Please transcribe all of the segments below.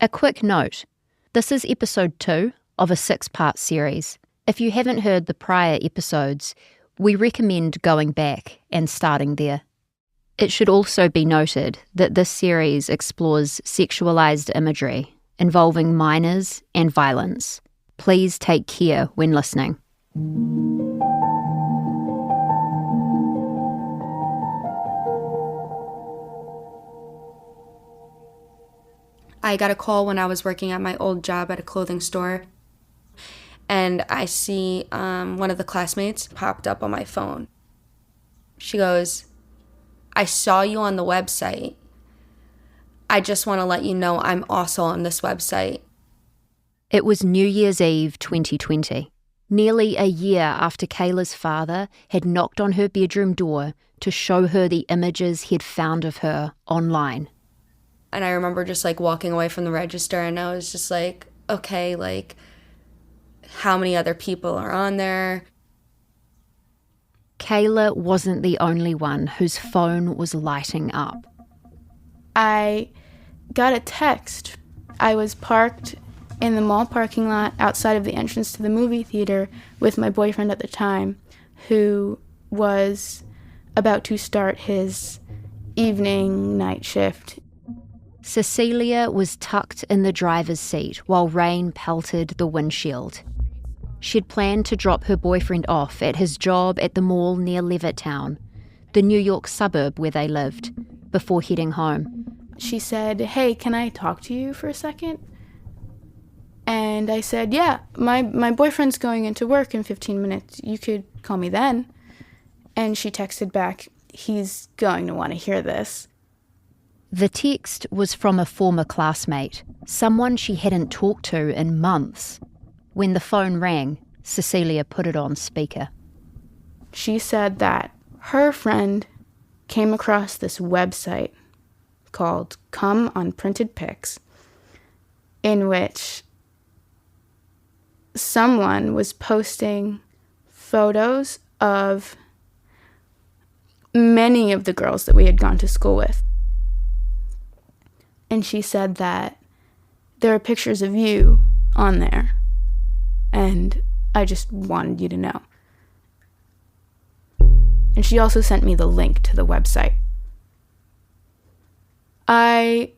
A quick note. This is episode 2 of a 6-part series. If you haven't heard the prior episodes, we recommend going back and starting there. It should also be noted that this series explores sexualized imagery involving minors and violence. Please take care when listening. I got a call when I was working at my old job at a clothing store, and I see one of the classmates popped up on my phone. She goes, "I saw you on the website. I just want to let you know I'm also on this website." It was New Year's Eve 2020, nearly a year after Kayla's father had knocked on her bedroom door to show her the images he'd found of her online. And I remember just walking away from the register, and I was just like, okay, how many other people are on there? Kayla wasn't the only one whose phone was lighting up. I got a text. I was parked in the mall parking lot outside of the entrance to the movie theater with my boyfriend at the time, who was about to start his evening night shift. Cecilia was tucked in the driver's seat while rain pelted the windshield. She'd planned to drop her boyfriend off at his job at the mall near Levittown, the New York suburb where they lived, before heading home. She said, "Hey, can I talk to you for a second?" And I said, "Yeah, my boyfriend's going into work in 15 minutes. You could call me then." And she texted back, "He's going to want to hear this." The text was from a former classmate, someone she hadn't talked to in months. When the phone rang, Cecilia put it on speaker. She said that her friend came across this website called Come on Printed Pics, in which someone was posting photos of many of the girls that we had gone to school with. And she said that there are pictures of you on there, and I just wanted you to know. And she also sent me the link to the website. I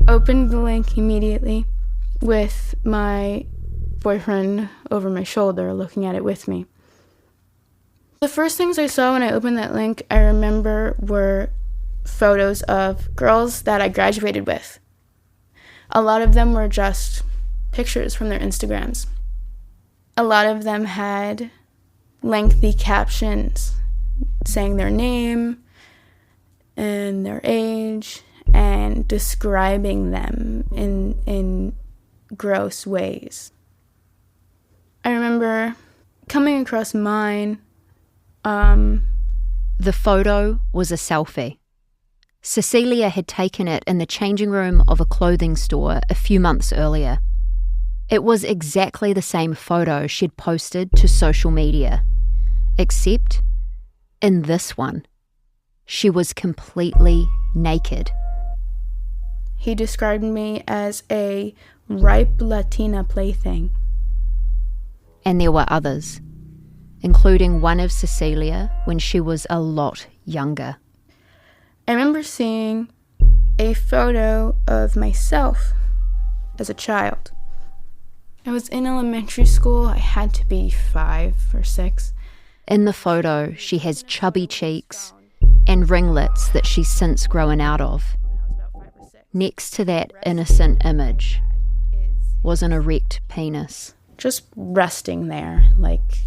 opened the link immediately with my boyfriend over my shoulder looking at it with me. The first things I saw when I opened that link, I remember, were photos of girls that I graduated with. A lot of them were just pictures from their Instagrams. A lot of them had lengthy captions saying their name and their age and describing them in gross ways. I remember coming across mine. The photo was a selfie. Cecilia had taken it in the changing room of a clothing store a few months earlier. It was exactly the same photo she'd posted to social media, except in this one, she was completely naked. He described me as a ripe Latina plaything. And there were others, including one of Cecilia when she was a lot younger. I remember seeing a photo of myself as a child. I was in elementary school. I had to be 5 or 6. In the photo, she has chubby cheeks and ringlets that she's since grown out of. Next to that innocent image was an erect penis. Just resting there, like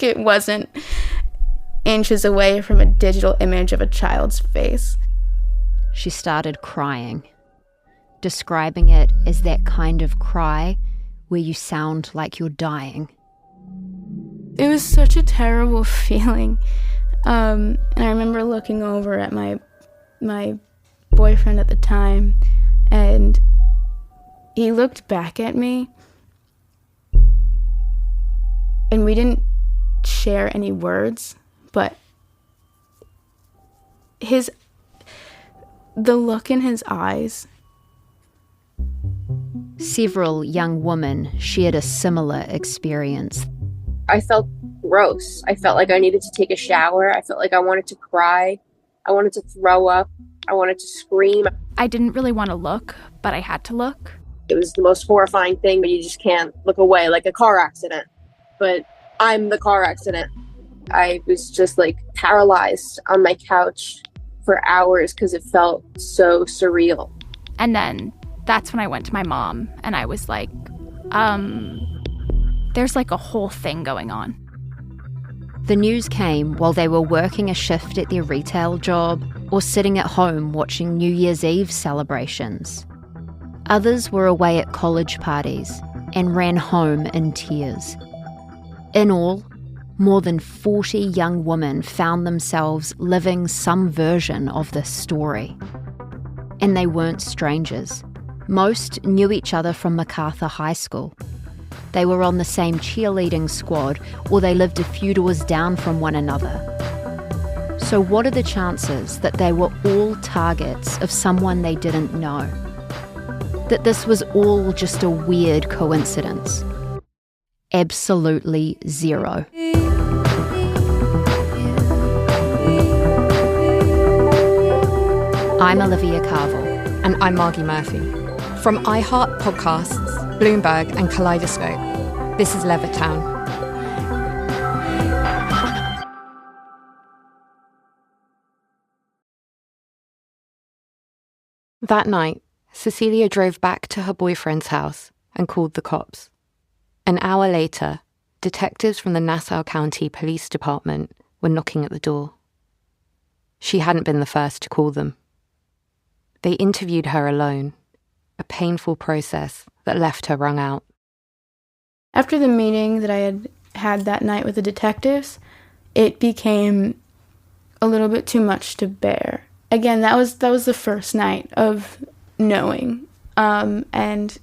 it wasn't inches away from a digital image of a child's face. She started crying, describing it as that kind of cry where you sound like you're dying. It was such a terrible feeling. And I remember looking over at my boyfriend at the time, and he looked back at me, and we didn't share any words, but the look in his eyes Several young women shared a similar experience. I felt gross. I felt like I needed to take a shower. I felt like I wanted to cry. I wanted to throw up. I wanted to scream. I didn't really want to look, but I had to look. It was the most horrifying thing, but you just can't look away, like a car accident. But I'm the car accident. I was just like paralyzed on my couch for hours because it felt so surreal. And then that's when I went to my mom and I was like, there's like a whole thing going on. The news came while they were working a shift at their retail job or sitting at home watching New Year's Eve celebrations. Others were away at college parties and ran home in tears. In all, more than 40 young women found themselves living some version of this story. And they weren't strangers. Most knew each other from MacArthur High School. They were on the same cheerleading squad, or they lived a few doors down from one another. So what are the chances that they were all targets of someone they didn't know? That this was all just a weird coincidence? Absolutely zero. I'm Olivia Carville. And I'm Margie Murphy. From iHeart Podcasts, Bloomberg and Kaleidoscope, this is Levittown. That night, Cecilia drove back to her boyfriend's house and called the cops. An hour later, detectives from the Nassau County Police Department were knocking at the door. She hadn't been the first to call them. They interviewed her alone, a painful process that left her wrung out. After the meeting that I had had that night with the detectives, it became a little bit too much to bear. Again, that was the first night of knowing, and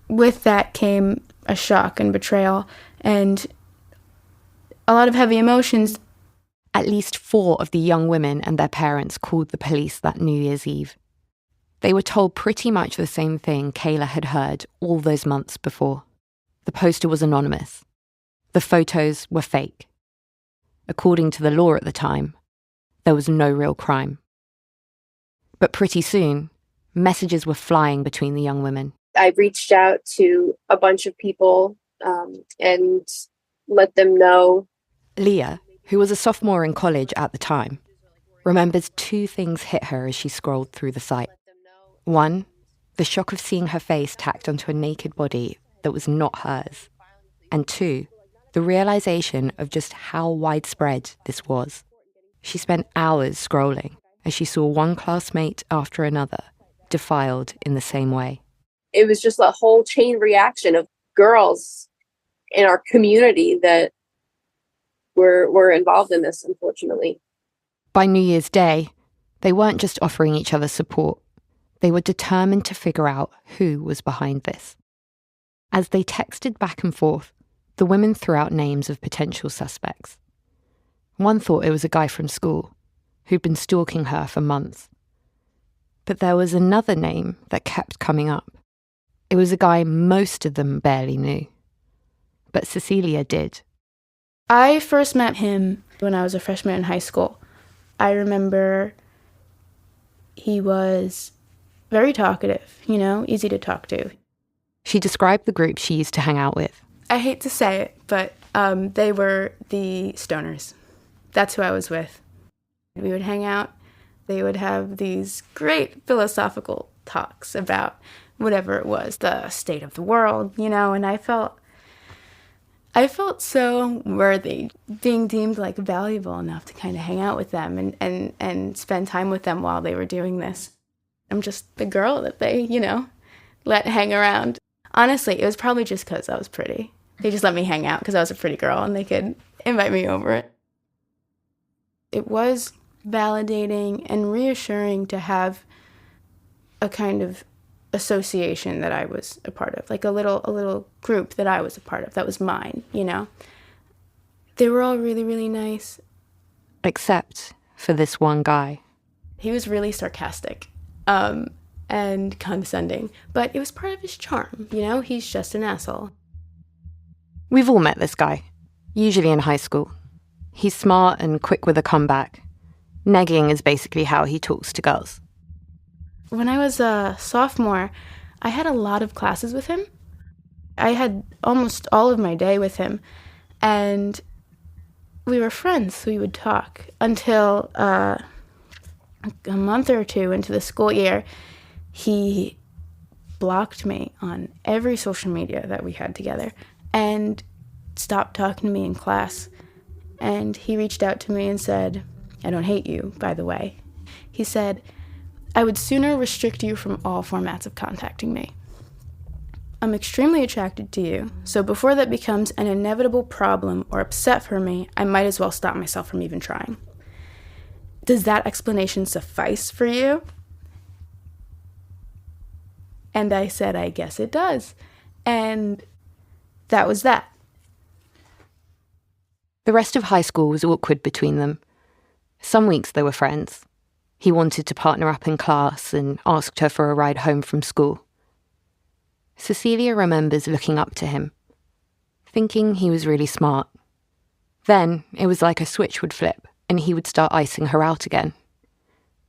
with that came a shock and betrayal and a lot of heavy emotions. At least 4 of the young women and their parents called the police that New Year's Eve. They were told pretty much the same thing Kayla had heard all those months before. The poster was anonymous. The photos were fake. According to the law at the time, there was no real crime. But pretty soon, messages were flying between the young women. I reached out to a bunch of people and let them know. Leah, who was a sophomore in college at the time, remembers 2 things hit her as she scrolled through the site. 1, the shock of seeing her face tacked onto a naked body that was not hers. And 2, the realization of just how widespread this was. She spent hours scrolling as she saw one classmate after another defiled in the same way. It was just a whole chain reaction of girls in our community that were involved in this, unfortunately. By New Year's Day, they weren't just offering each other support. They were determined to figure out who was behind this. As they texted back and forth, the women threw out names of potential suspects. One thought it was a guy from school who'd been stalking her for months. But there was another name that kept coming up. It was a guy most of them barely knew. But Cecilia did. I first met him when I was a freshman in high school. I remember he was very talkative, easy to talk to. She described the group she used to hang out with. I hate to say it, but they were the stoners. That's who I was with. We would hang out. They would have these great philosophical talks about whatever it was, the state of the world, and I felt so worthy being deemed like valuable enough to kind of hang out with them and spend time with them while they were doing this. I'm just the girl that they, let hang around. Honestly, it was probably just because I was pretty. They just let me hang out because I was a pretty girl and they could invite me over. It was validating and reassuring to have a kind of association that I was a part of, like a little group that I was a part of that was mine, They were all really, really nice. Except for this one guy. He was really sarcastic. and condescending, but it was part of his charm, he's just an asshole. We've all met this guy, usually in high school. He's smart and quick with a comeback. Negging is basically how he talks to girls. When I was a sophomore, I had a lot of classes with him. I had almost all of my day with him, and we were friends. We would talk until a month or two into the school year, he blocked me on every social media that we had together and stopped talking to me in class. And he reached out to me and said, "I don't hate you, by the way." He said, "I would sooner restrict you from all formats of contacting me. I'm extremely attracted to you, so before that becomes an inevitable problem or upset for me, I might as well stop myself from even trying. Does that explanation suffice for you?" And I said, "I guess it does." And that was that. The rest of high school was awkward between them. Some weeks they were friends. He wanted to partner up in class and asked her for a ride home from school. Cecilia remembers looking up to him, thinking he was really smart. Then it was like a switch would flip and he would start icing her out again.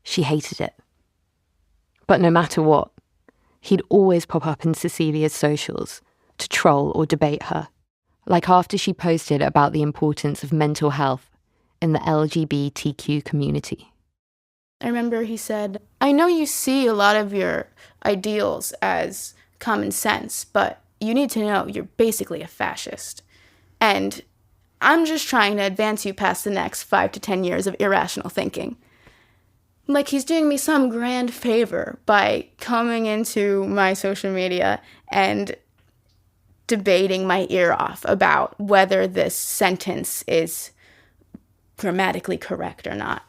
She hated it. But no matter what, he'd always pop up in Cecilia's socials to troll or debate her, like after she posted about the importance of mental health in the LGBTQ community. I remember he said, "I know you see a lot of your ideals as common sense, but you need to know you're basically a fascist. And I'm just trying to advance you past the next 5 to 10 years of irrational thinking." Like he's doing me some grand favor by coming into my social media and debating my ear off about whether this sentence is grammatically correct or not,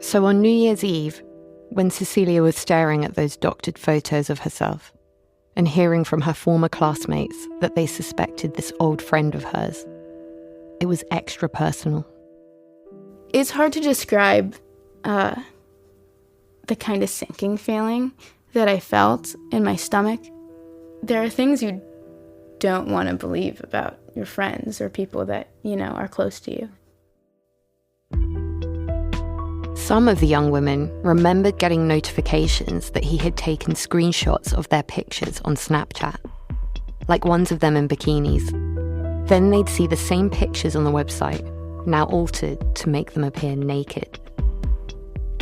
So on New Year's Eve, when Cecilia was staring at those doctored photos of herself and hearing from her former classmates that they suspected this old friend of hers, it was extra personal. It's hard to describe the kind of sinking feeling that I felt in my stomach. There are things you don't want to believe about your friends or people that, are close to you. Some of the young women remembered getting notifications that he had taken screenshots of their pictures on Snapchat, like ones of them in bikinis. Then they'd see the same pictures on the website, now altered to make them appear naked.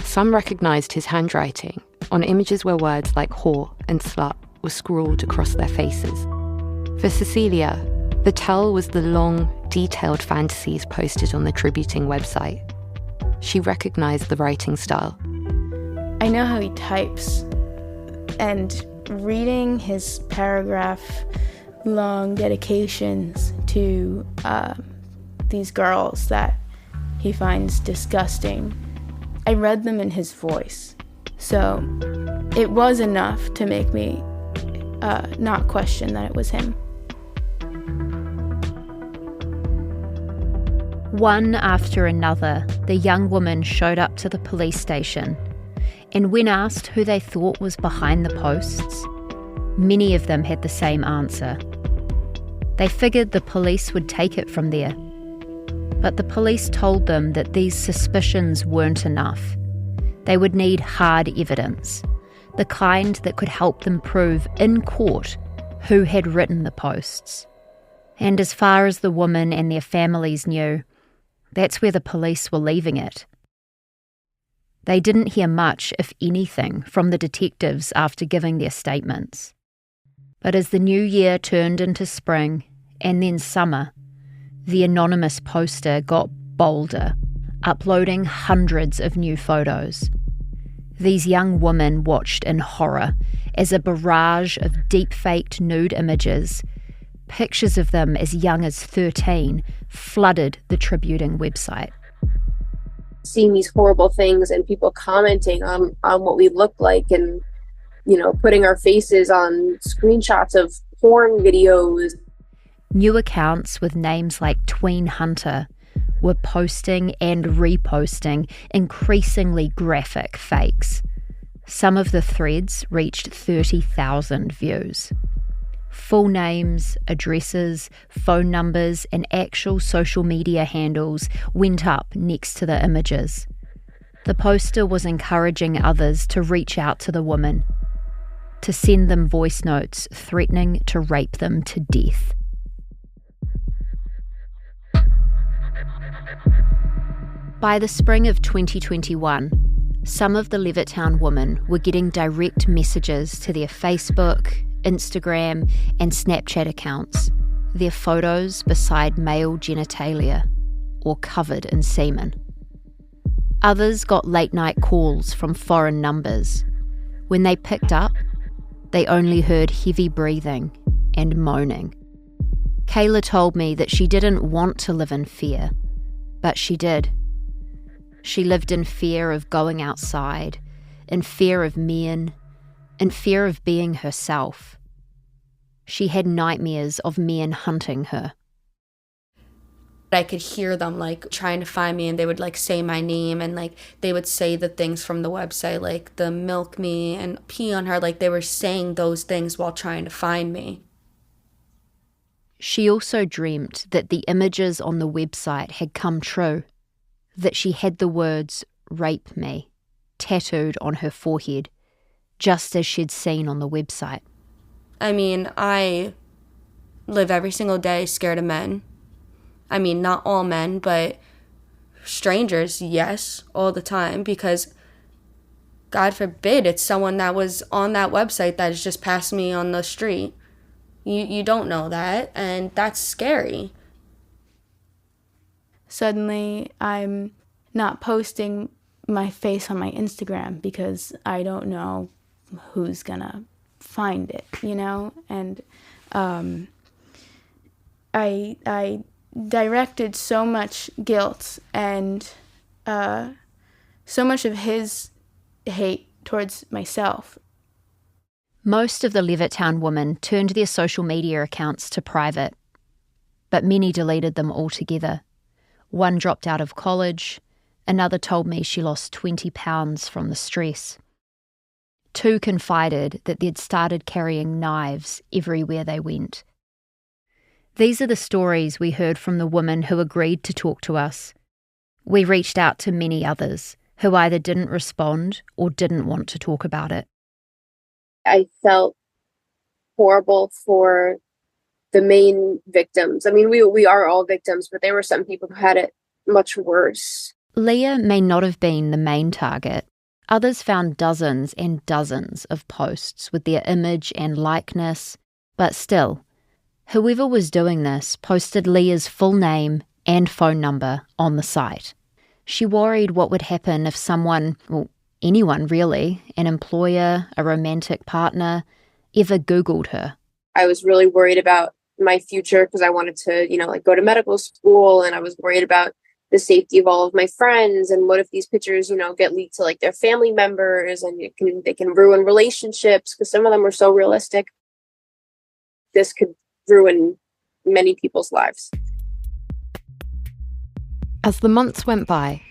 Some recognized his handwriting on images where words like whore and slut were scrawled across their faces. For Cecilia, the tell was the long, detailed fantasies posted on the tributing website. She recognized the writing style. I know how he types, and reading his paragraph-long dedications to these girls that he finds disgusting, I read them in his voice. So it was enough to make me not question that it was him. One after another, the young woman showed up to the police station, and when asked who they thought was behind the posts, many of them had the same answer. They figured the police would take it from there. But the police told them that these suspicions weren't enough. They would need hard evidence, the kind that could help them prove in court who had written the posts. And as far as the woman and their families knew, that's where the police were leaving it. They didn't hear much, if anything, from the detectives after giving their statements. But as the new year turned into spring and then summer, the anonymous poster got bolder, uploading hundreds of new photos. These young women watched in horror as a barrage of deep-faked nude images, pictures of them as young as 13, flooded the tributing website. Seeing these horrible things and people commenting on what we look like and, putting our faces on screenshots of porn videos. New accounts with names like Tween Hunter were posting and reposting increasingly graphic fakes. Some of the threads reached 30,000 views. Full names, addresses, phone numbers, and actual social media handles went up next to the images. The poster was encouraging others to reach out to the woman, to send them voice notes threatening to rape them to death. By the spring of 2021, some of the Levittown women were getting direct messages to their Facebook, Instagram, and Snapchat accounts, their photos beside male genitalia or covered in semen. Others got late-night calls from foreign numbers. When they picked up, they only heard heavy breathing and moaning. Kayla told me that she didn't want to live in fear, but she did. She lived in fear of going outside, in fear of men, in fear of being herself. She had nightmares of men hunting her. I could hear them trying to find me, and they would say my name, and they would say the things from the website, like the milk me and pee on her, they were saying those things while trying to find me. She also dreamt that the images on the website had come true, that she had the words "rape me" tattooed on her forehead, just as she'd seen on the website. I mean, I live every single day scared of men. I mean, not all men, but strangers, yes, all the time, because God forbid it's someone that was on that website that has just passed me on the street. You don't know that, and that's scary. Suddenly, I'm not posting my face on my Instagram because I don't know who's gonna find it, And I directed so much guilt and so much of his hate towards myself. Most of the Levittown women turned their social media accounts to private, but many deleted them altogether. One dropped out of college, another told me she lost 20 pounds from the stress. Two confided that they'd started carrying knives everywhere they went. These are the stories we heard from the women who agreed to talk to us. We reached out to many others who either didn't respond or didn't want to talk about it. I felt horrible for the main victims. I mean, we are all victims, but there were some people who had it much worse. Leah may not have been the main target. Others found dozens and dozens of posts with their image and likeness, but still, whoever was doing this posted Leah's full name and phone number on the site. She worried what would happen if someone, anyone really, an employer, a romantic partner, ever Googled her. I was really worried about my future because I wanted to, go to medical school, and I was worried about the safety of all of my friends, and what if these pictures, get leaked to their family members, and they can ruin relationships because some of them were so realistic. This could ruin many people's lives. As the months went by,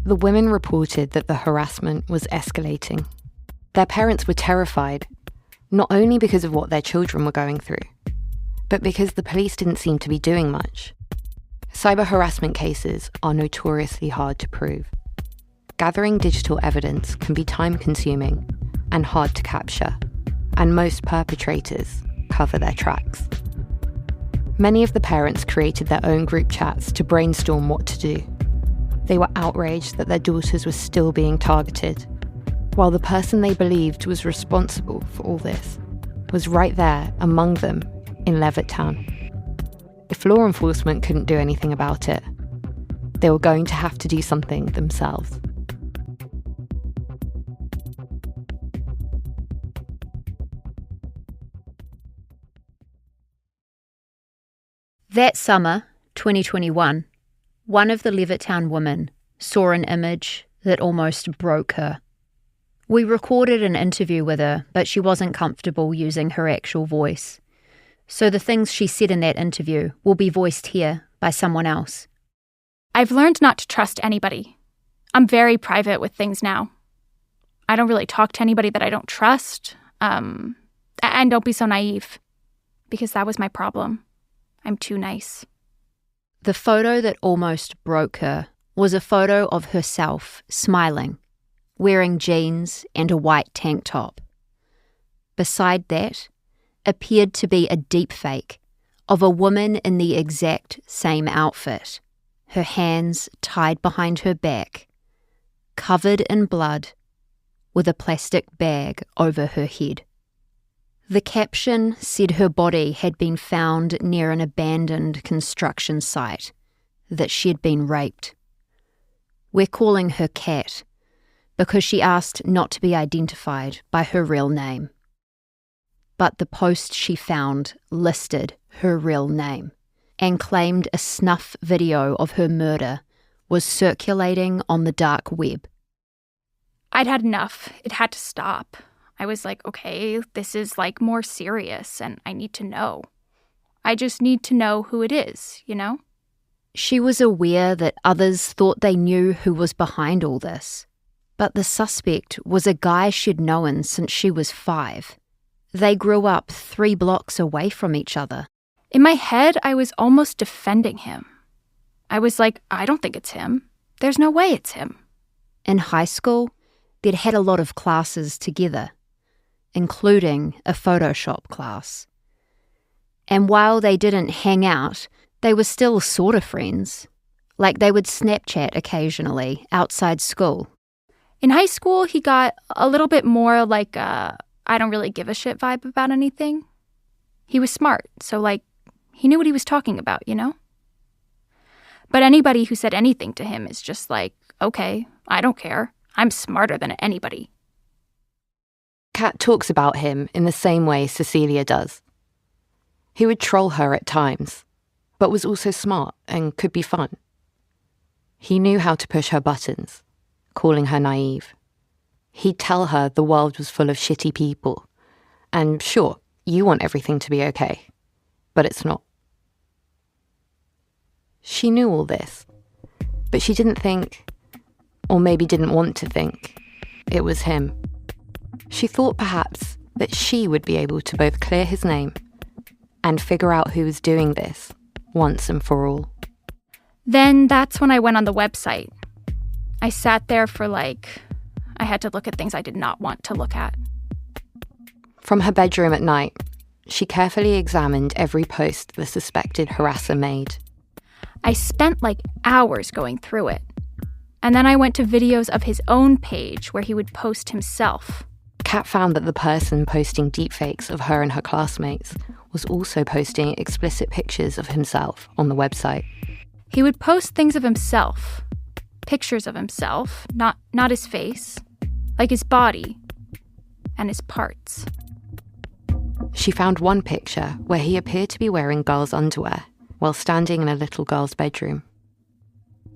the women reported that the harassment was escalating. Their parents were terrified, not only because of what their children were going through, but because the police didn't seem to be doing much. Cyber harassment cases are notoriously hard to prove. Gathering digital evidence can be time-consuming and hard to capture, and most perpetrators cover their tracks. Many of the parents created their own group chats to brainstorm what to do. They were outraged that their daughters were still being targeted, while the person they believed was responsible for all this was right there among them in Levittown. If law enforcement couldn't do anything about it, they were going to have to do something themselves. That summer, 2021, one of the Levittown women saw an image that almost broke her. We recorded an interview with her, but she wasn't comfortable using her actual voice. So the things she said in that interview will be voiced here by someone else. I've learned not to trust anybody. I'm very private with things now. I don't really talk to anybody that I don't trust. And don't be so naive, because that was my problem. I'm too nice. The photo that almost broke her was a photo of herself smiling, wearing jeans and a white tank top. Beside that appeared to be a deepfake of a woman in the exact same outfit, her hands tied behind her back, covered in blood, with a plastic bag over her head. The caption said her body had been found near an abandoned construction site, that she had been raped. We're calling her Kat because she asked not to be identified by her real name. But the post she found listed her real name and claimed a snuff video of her murder was circulating on the dark web. I'd had enough. It had to stop. I was like, okay, this is like more serious and I need to know. I just need to know who it is, you know? She was aware that others thought they knew who was behind all this. But the suspect was a guy she'd known since she was 5. They grew up 3 blocks away from each other. In my head, I was almost defending him. I was like, I don't think it's him. There's no way it's him. In high school, they'd had a lot of classes together, including a Photoshop class. And while they didn't hang out, they were still sort of friends. Like they would Snapchat occasionally outside school. In high school, he got a little bit more like a I don't really give a shit vibe about anything. He was smart, so like he knew what he was talking about, you know? But anybody who said anything to him is just like, okay, I don't care. I'm smarter than anybody. Kat talks about him in the same way Cecilia does. He would troll her at times, but was also smart and could be fun. He knew how to push her buttons, calling her naive. He'd tell her the world was full of shitty people, and sure, you want everything to be okay, but it's not. She knew all this, but she didn't think, or maybe didn't want to think, it was him. She thought perhaps that she would be able to both clear his name and figure out who was doing this once and for all. Then that's when I went on the website. I sat there for I had to look at things I did not want to look at. From her bedroom at night, she carefully examined every post the suspected harasser made. I spent hours going through it. And then I went to videos of his own page where he would post himself. Kat found that the person posting deepfakes of her and her classmates was also posting explicit pictures of himself on the website. He would post things of himself, pictures of himself, not his face, like his body and his parts. She found one picture where he appeared to be wearing girls' underwear while standing in a little girl's bedroom.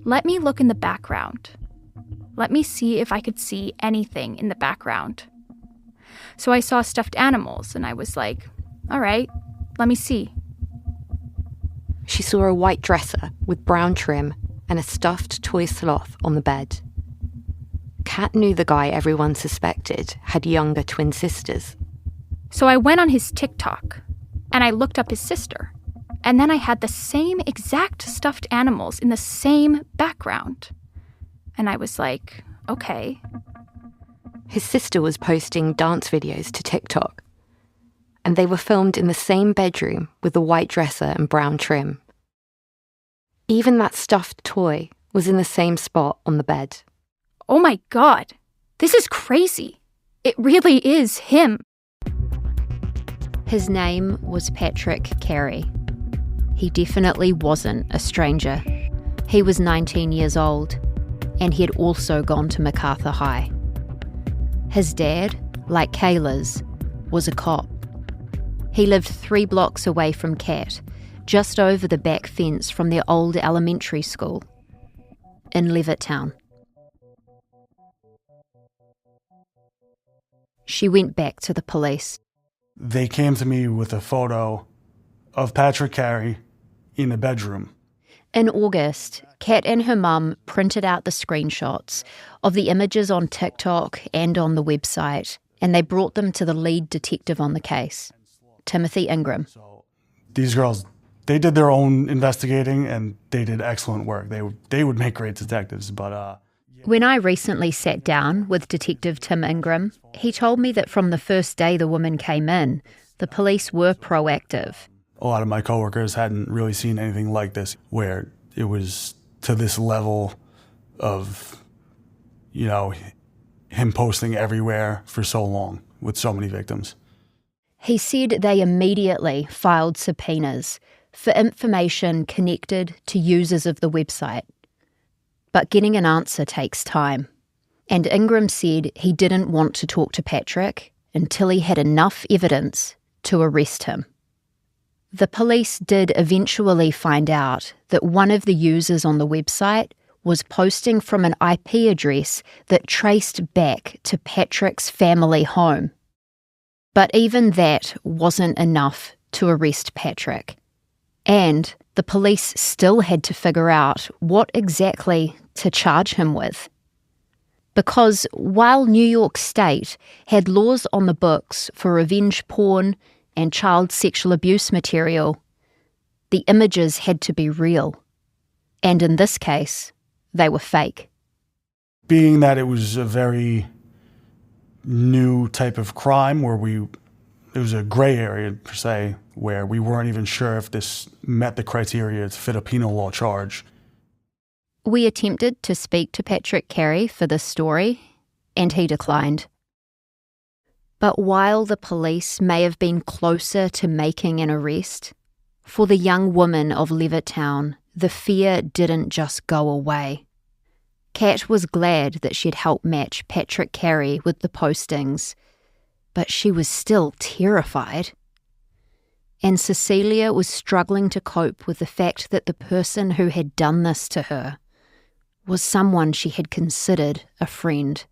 Let me look in the background. Let me see if I could see anything in the background. So I saw stuffed animals, and I was like, all right, let me see. She saw a white dresser with brown trim and a stuffed toy sloth on the bed. Kat knew the guy everyone suspected had younger twin sisters. So I went on his TikTok, and I looked up his sister. And then I had the same exact stuffed animals in the same background. And I was like, okay. His sister was posting dance videos to TikTok, and they were filmed in the same bedroom with the white dresser and brown trim. Even that stuffed toy was in the same spot on the bed. Oh my God, this is crazy. It really is him. His name was Patrick Carey. He definitely wasn't a stranger. He was 19 years old, and he had also gone to MacArthur High. His dad, like Kayla's, was a cop. He lived 3 blocks away from Kat, just over the back fence from their old elementary school, in Levittown. She went back to the police. They came to me with a photo of Patrick Carey in a bedroom. In August, Kat and her mum printed out the screenshots of the images on TikTok and on the website, and they brought them to the lead detective on the case, Timothy Ingram. These girls, they did their own investigating and they did excellent work. They would make great detectives, but... When I recently sat down with Detective Tim Ingram, he told me that from the first day the woman came in, the police were proactive. A lot of my coworkers hadn't really seen anything like this, where it was to this level of, him posting everywhere for so long with so many victims. He said they immediately filed subpoenas for information connected to users of the website. But getting an answer takes time. And Ingram said he didn't want to talk to Patrick until he had enough evidence to arrest him. The police did eventually find out that one of the users on the website was posting from an IP address that traced back to Patrick's family home. But even that wasn't enough to arrest Patrick. And the police still had to figure out what exactly to charge him with. Because while New York State had laws on the books for revenge porn and child sexual abuse material, the images had to be real. And in this case, they were fake. Being that it was a very new type of crime where it was a gray area per se, where we weren't even sure if this met the criteria to fit a penal law charge. We attempted to speak to Patrick Carey for this story, and he declined. But while the police may have been closer to making an arrest, for the young woman of Levittown, the fear didn't just go away. Kat was glad that she'd helped match Patrick Carey with the postings, but she was still terrified. And Cecilia was struggling to cope with the fact that the person who had done this to her was someone she had considered a friend.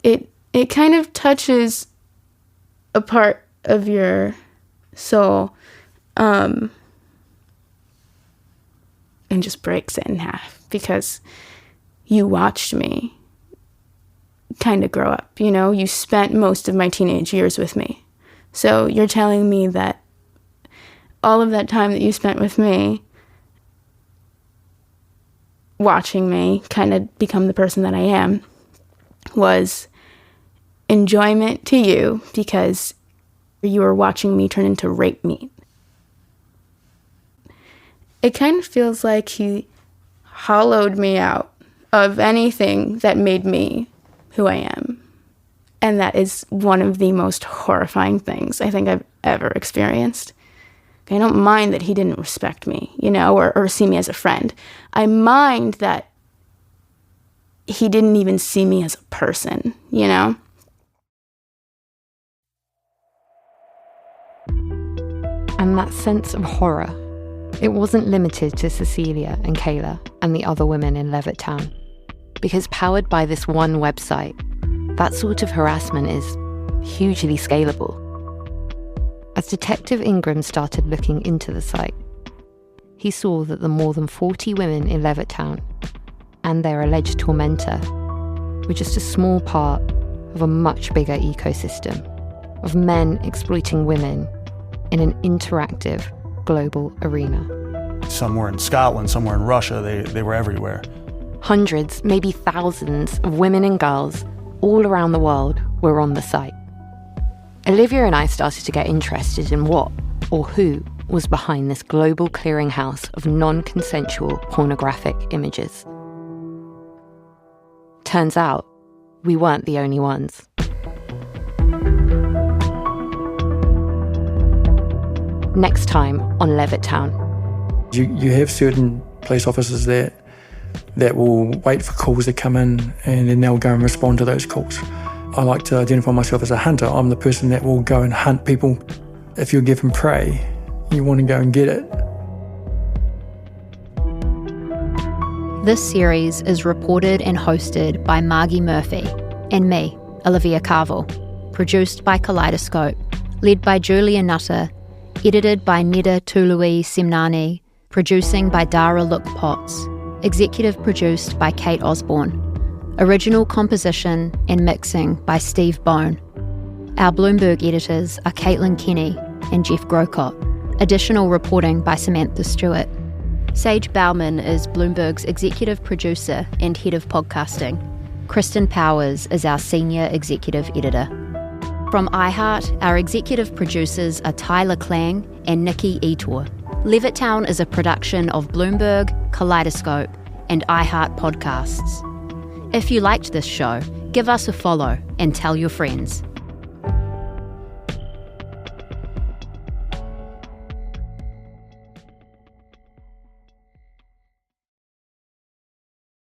It kind of touches a part of your soul, and just breaks it in half, because you watched me kind of grow up, you spent most of my teenage years with me. So you're telling me that all of that time that you spent with me, watching me kind of become the person that I am, was enjoyment to you because you were watching me turn into rape meat. It kind of feels like he hollowed me out of anything that made me who I am. And that is one of the most horrifying things I think I've ever experienced. I don't mind that he didn't respect me, or see me as a friend. I mind that he didn't even see me as a person, And that sense of horror, it wasn't limited to Cecilia and Kayla and the other women in Levittown. Because powered by this one website, that sort of harassment is hugely scalable. As Detective Ingram started looking into the site, he saw that the more than 40 women in Levittown and their alleged tormentor were just a small part of a much bigger ecosystem of men exploiting women in an interactive global arena. Some were in Scotland, some were in Russia, they were everywhere. Hundreds, maybe thousands of women and girls all around the world were on the site. Olivia and I started to get interested in what or who was behind this global clearinghouse of non-consensual pornographic images. Turns out, we weren't the only ones. Next time on Levittown. You have certain police officers that will wait for calls to come in and then they'll go and respond to those calls. I like to identify myself as a hunter. I'm the person that will go and hunt people. If you give them prey, you want to go and get it. This series is reported and hosted by Margie Murphy and me, Olivia Carville, produced by Kaleidoscope, led by Julia Nutter, edited by Neda Tului Semnani, Producing by Dara Look Potts. Executive produced by Kate Osborne. Original composition and mixing by Steve Bone. Our Bloomberg editors are Caitlin Kenny and Jeff Grocott. Additional reporting by Samantha Stewart. Sage Bauman is Bloomberg's executive producer and head of podcasting. Kristen Powers is our senior executive editor. From iHeart, our executive producers are Tyler Klang and Nikki Etor. Levittown is a production of Bloomberg, Kaleidoscope, and iHeart Podcasts. If you liked this show, give us a follow and tell your friends.